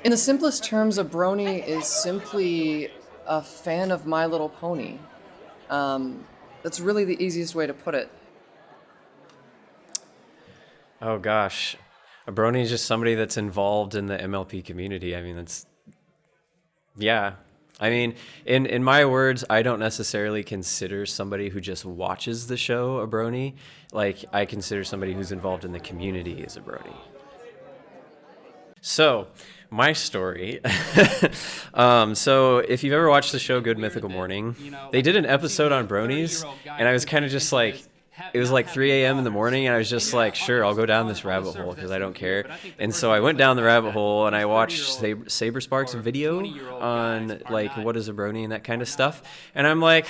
In the simplest terms, a brony is simply a fan of My Little Pony. That's really the easiest way to put it. Oh gosh, a brony is just somebody that's involved in the MLP community. I mean, yeah. I mean, in my words, I don't necessarily consider somebody who just watches the show a brony. Like, I consider somebody who's involved in the community as a brony. So, my story. So, if you've ever watched the show Good Mythical Morning, they did an episode on bronies, and I was kind of just like, it was like 3 a.m. in the morning, and I was just like, sure, I'll go down this rabbit hole because I don't care. And so I went down the rabbit hole, and I watched Saber Spark's video on like what is a brony and that kind of stuff. And I'm like,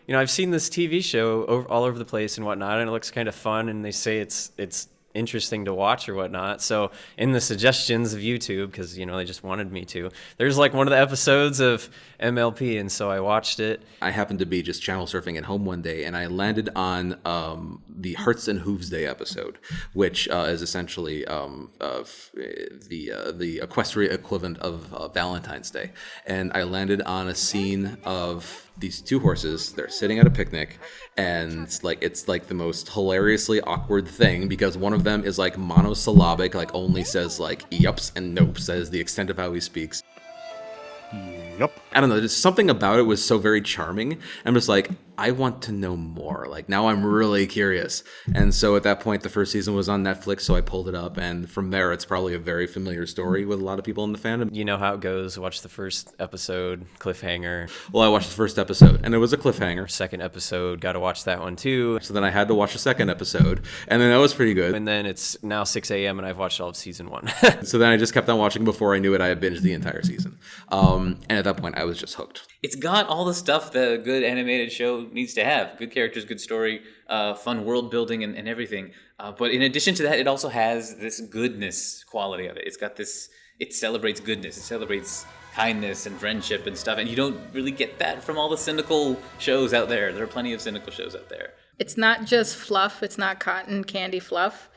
I've seen this TV show all over the place and whatnot, and it looks kind of fun. And they say it's interesting to watch or whatnot. So in the suggestions of YouTube, because they just wanted me to, there's like one of the episodes of MLP, and so I watched it. I happened to be just channel surfing at home one day, and I landed on the Hearts and Hooves Day episode, which is essentially the equestrian equivalent of Valentine's Day. And I landed on a scene of these two horses. They're sitting at a picnic, and it's like the most hilariously awkward thing, because one of them is like monosyllabic, like only says like yups and nopes. That is the extent of how he speaks. Yep. I don't know, just something about it was so very charming. I'm just like, I want to know more. Like, now I'm really curious. And so at that point, the first season was on Netflix, so I pulled it up. And from there, it's probably a very familiar story with a lot of people in the fandom. You know how it goes. Watch the first episode, cliffhanger. Well, I watched the first episode, and it was a cliffhanger. Second episode, got to watch that one too. So then I had to watch the second episode, and then that was pretty good. And then it's now 6 a.m. and I've watched all of season 1. So then I just kept on watching. Before I knew it, I had binged the entire season. And at that point, I was just hooked. It's got all the stuff that a good animated show needs to have. Good characters, good story, fun world building and everything. But in addition to that, it also has this goodness quality of it. It's got this, it celebrates goodness. It celebrates kindness and friendship and stuff. And you don't really get that from all the cynical shows out there. There are plenty of cynical shows out there. It's not just fluff. It's not cotton candy fluff.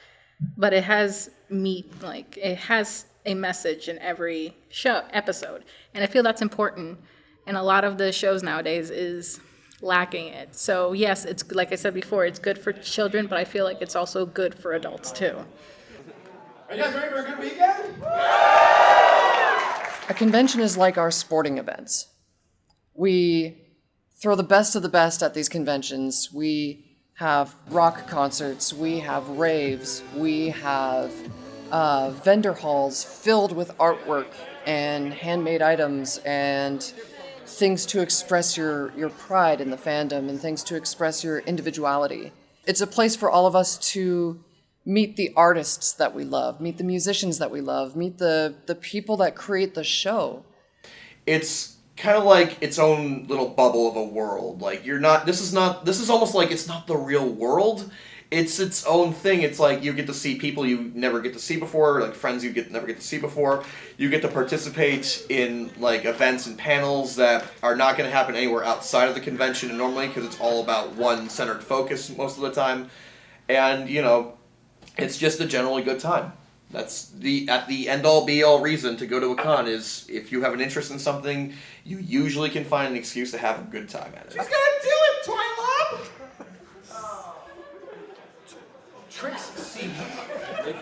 But it has meat. Like, it has a message in every episode. And I feel that's important. And a lot of the shows nowadays is lacking it. So yes, it's like I said before, it's good for children, but I feel like it's also good for adults too. Are you guys ready for a good weekend? A convention is like our sporting events. We throw the best of the best at these conventions. We have rock concerts, we have raves, we have vendor halls filled with artwork and handmade items and things to express your pride in the fandom and things to express your individuality. It's a place for all of us to meet the artists that we love, meet the musicians that we love, meet the people that create the show. It's kind of like its own little bubble of a world. Like, this is almost like it's not the real world. It's its own thing. It's like you get to see people you never get to see before, like friends you never get to see before. You get to participate in like events and panels that are not going to happen anywhere outside of the convention normally, because it's all about one centered focus most of the time. And, it's just a generally good time. That's the end all be all reason to go to a con is if you have an interest in something, you usually can find an excuse to have a good time at it. Just gonna do it, Twilight! Tricks C.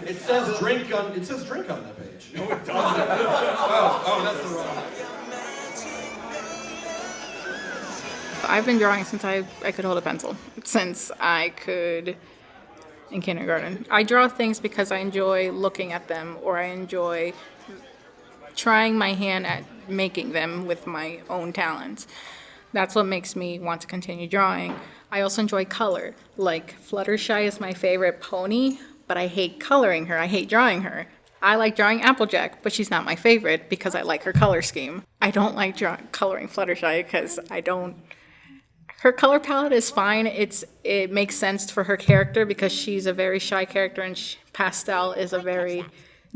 It says drink on that page. No, it doesn't. oh, that's the wrong. I've been drawing since I could hold a pencil, since I could in kindergarten. I draw things because I enjoy looking at them, or I enjoy trying my hand at making them with my own talents. That's what makes me want to continue drawing. I also enjoy color. Like, Fluttershy is my favorite pony, but I hate coloring her. I hate drawing her. I like drawing Applejack, but she's not my favorite because I like her color scheme. I don't like coloring Fluttershy because her color palette is fine. It makes sense for her character because she's a very shy character and pastel is a very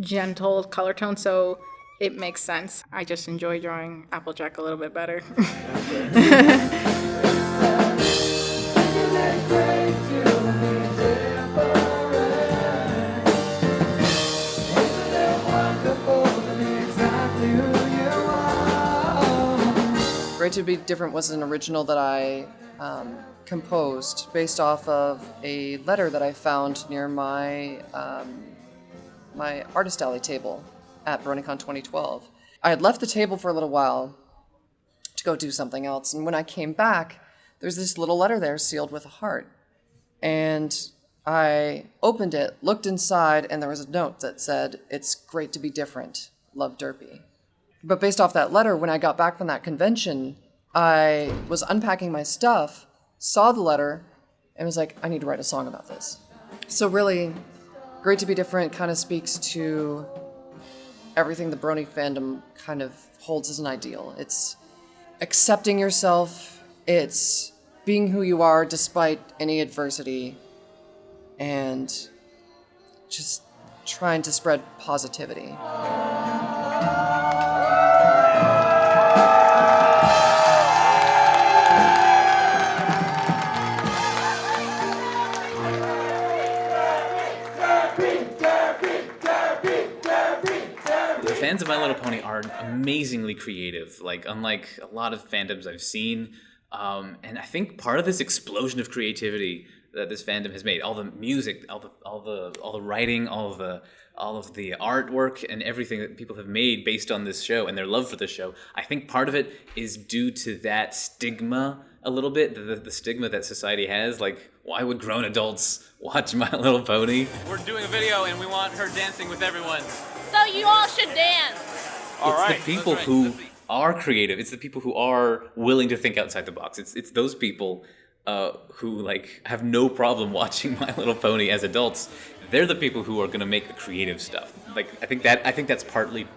gentle color tone, so it makes sense. I just enjoy drawing Applejack a little bit better. Great to Be Different was an original that I composed based off of a letter that I found near my my artist alley table at BronyCon 2012. I had left the table for a little while to go do something else, and when I came back, there's this little letter there sealed with a heart. And I opened it, looked inside, and there was a note that said, "It's great to be different. Love, Derpy." But based off that letter, when I got back from that convention, I was unpacking my stuff, saw the letter, and was like, I need to write a song about this. So really, Great to Be Different kind of speaks to everything the brony fandom kind of holds as an ideal. It's accepting yourself, it's being who you are despite any adversity, and just trying to spread positivity. Fans of My Little Pony are amazingly creative, like unlike a lot of fandoms I've seen. And I think part of this explosion of creativity that this fandom has made, all the music, all the writing, all of the artwork and everything that people have made based on this show and their love for the show, I think part of it is due to that stigma a little bit, the stigma that society has, like, why would grown adults watch My Little Pony? We're doing a video and we want her dancing with everyone. So you all should dance. It's the people who are creative. It's the people who are willing to think outside the box. It's those people who like have no problem watching My Little Pony as adults. They're the people who are going to make the creative stuff. Like I think that's partly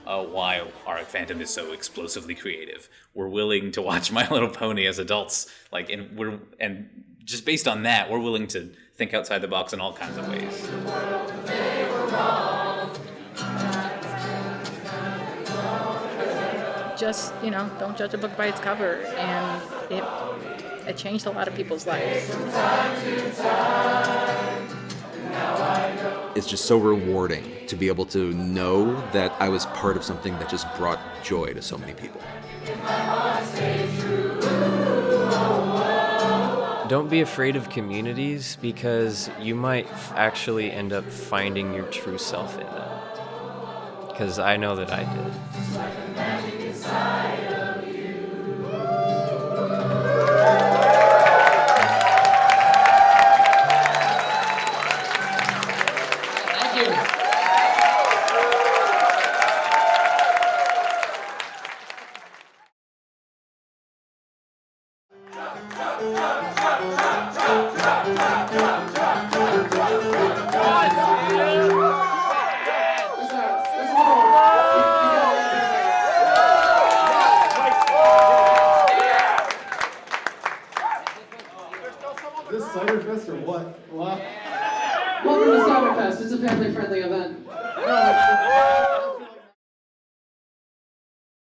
why our fandom is so explosively creative. We're willing to watch My Little Pony as adults. Like and just based on that, we're willing to think outside the box in all kinds of ways. Just, don't judge a book by its cover, and it changed a lot of people's lives. It's just so rewarding to be able to know that I was part of something that just brought joy to so many people. Don't be afraid of communities, because you might actually end up finding your true self in them. Because I know that I did. This Ciderfest or what? Welcome to Ciderfest. It's a family-friendly event.